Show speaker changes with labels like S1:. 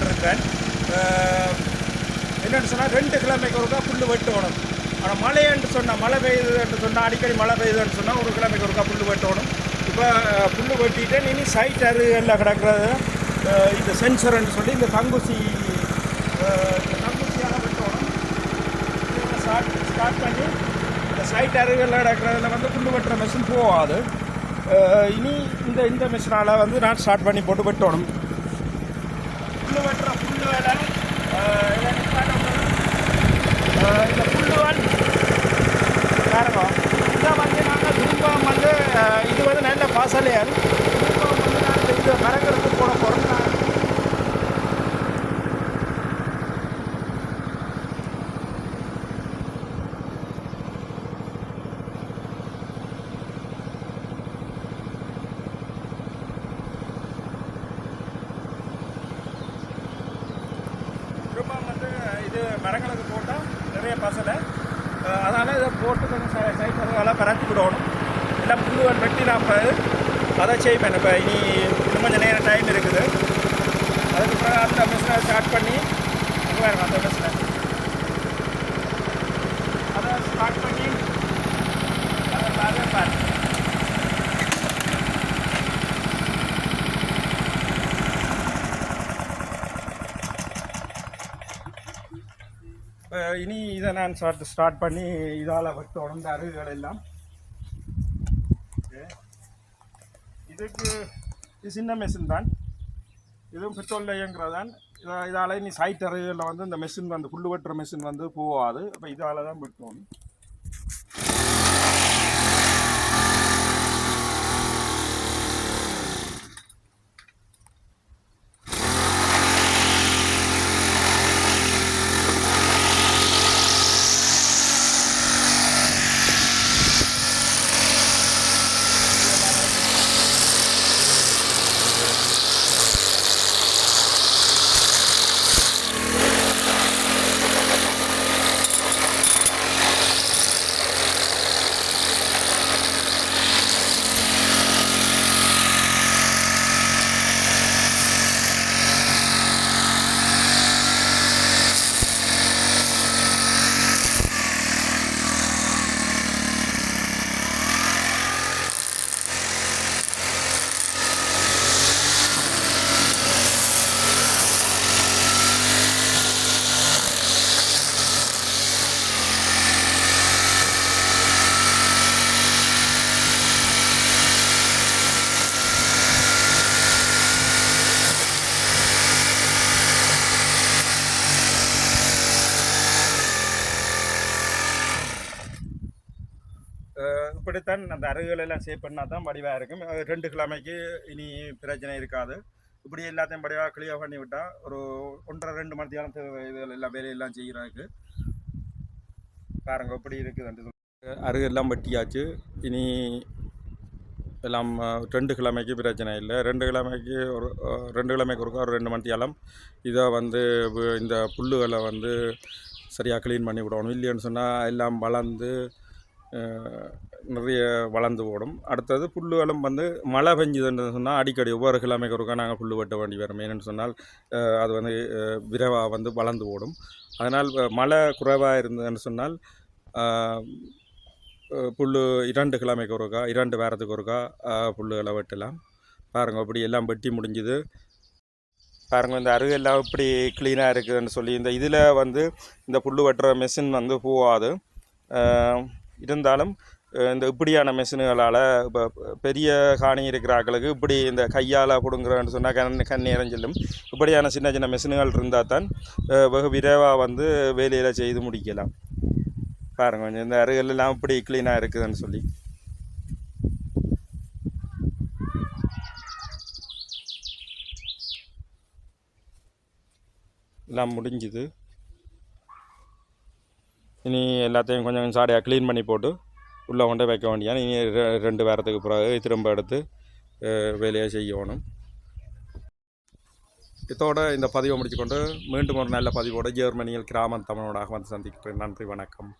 S1: இருக்கேன். என்னென்னு சொன்னால் 2 கிழமைக்கு ஒருக்கா புல் வெட்டணும். ஆனால் மழை பெய்யுதுன்னு சொன்னால் அடிக்கடி மழை பெய்யுதுன்னு சொன்னால் 1 கிழமைக்கு ஒருக்கா புல் வெட்டணும். இப்போ புல் வெட்டிட்டு இனி சைட் அருகில் கிடக்கிறது இந்த சென்சர்ன்னு சொல்லி இந்த தங்குசியால் வெட்டணும். ஸ்டார்ட் பண்ணி இந்த சைட் அருகில் கிடக்கிறதுல வந்து புல் வெட்டுற மிஷின் போகாது. இனி இந்த மிஷினால் வந்து நான் ஸ்டார்ட் பண்ணி போட்டு வெட்டணும். புல் வெட்டுற புல் வேலை இந்த புல்லுவான் பாருங்க. இதை வந்து நாங்கள் திரும்ப வந்து இது வந்து நல்ல பாசலையால் திரும்ப வந்து நாங்கள் இது மரங்களுக்கு போட போகிறோம். திரும்ப வந்து இது மரங்களுக்கு போட்டால் நிறைய பசலை, அதனால் இதை போட்டு கொஞ்சம் சைட் அதெல்லாம் பரப்பி விடணும். எல்லாம் புல்லுவன் வெட்டி நான் அதை செய்வேன். இப்போ இனி இன்னும் கொஞ்சம் நேரம் டைம் இருக்குது. அதுக்கு பிறகு அந்த மிஷினை ஸ்டார்ட் பண்ணி அந்த மிஷினை அதை ஸ்டார்ட் பண்ணி அதை பாருங்க. இனி இதை நான் ஸ்டார்ட் பண்ணி இதால் வெட்டணும் இந்த அருகுகள் எல்லாம். இதுக்கு இது சின்ன மெஷின் தான், இதுவும் பெட்ரோலில் இயங்குறதான். இதால் இனி சைட் அருகுகளில் வந்து இந்த மெஷின் வந்து புல் வெட்டுற மெஷின் வந்து போகாது. இப்போ இதால் தான் வெட்டணும். இப்படித்தான் அந்த அருகுகளெல்லாம் சேவ் பண்ணால் தான் வடிவாக இருக்கும். 2 கிழமைக்கு இனி பிரச்சனை இருக்காது. இப்படி எல்லாத்தையும் வடிவாக கிளியர் பண்ணி விட்டால் ஒரு 1.5-2 மணி நேரம் இதுகள் எல்லாம் வேலையெல்லாம் செய்கிறாருக்கு. பாருங்க இப்படி இருக்குது. அருகெல்லாம் வெட்டியாச்சு. இனி எல்லாம் 2 கிழமைக்கு பிரச்சனை இல்லை. 2 கிழமைக்கு ஒரு 2 கிழமைக்கு ஒருக்கா ஒரு 2 மணி நேரம் இதை வந்து இந்த புல்லுகளை வந்து சரியாக க்ளீன் பண்ணி விடணும். இல்லைன்னு சொன்னால் எல்லாம் வளர்ந்து நிறைய வளர்ந்து ஓடும். அடுத்தது புல்லுகளும் வந்து மழை பெஞ்சுதுன்னு சொன்னால் அடிக்கடி ஒவ்வொரு கிழமைக்கு ஒருக்கா நாங்கள் புல் வெட்ட வேண்டி வரும். ஏன்னு சொன்னால் அது வந்து விரைவாக வந்து வளர்ந்து ஓடும். அதனால் மழை குறைவாக இருந்ததுன்னு சொன்னால் புல் 2 கிழமைக்கு ஒருக்கா 2 வாரத்துக்கு ஒருக்கா புல்லுகளை வெட்டலாம். பாருங்கள் அப்படி எல்லாம் வெட்டி முடிஞ்சுது. பாருங்கள் இந்த அருகெல்லாம் இப்படி க்ளீனாக இருக்குதுன்னு சொல்லி இதில் வந்து இந்த புல் வெட்டுற மெஷின் வந்து போகாது. இருந்தாலும் இந்த இப்படியான மெஷின்களால் இப்போ பெரிய காணி இருக்கிற ஆக்களுக்கு இப்படி இந்த கையால் பிடுங்குறன்னு சொன்னால் கண் எறிஞ்சிலும் இப்படியான சின்ன சின்ன மெஷின்கள் இருந்தால் தான் வெகு விரைவாக வந்து வேலையில் செய்து முடிக்கலாம். பாருங்கள் கொஞ்சம் இந்த அருகெல்லாம் இப்படி க்ளீனாக இருக்குதுன்னு சொல்லி எல்லாம் முடிஞ்சுது. இனி எல்லாத்தையும் கொஞ்சம் சாடையாக க்ளீன் பண்ணி போட்டு உள்ளே கொண்டு வைக்க வேண்டியான். இனி 2 வாரத்துக்கு பிறகு திரும்ப எடுத்து வேலையை செய்யணும். இதோடு இந்த பதிவை முடித்துக்கொண்டு மீண்டும் ஒரு நல்ல பதிவோடு ஜெர்மனியில் கிராமம் தமிழோடாக வந்து சந்திக்கிறேன். நன்றி, வணக்கம்.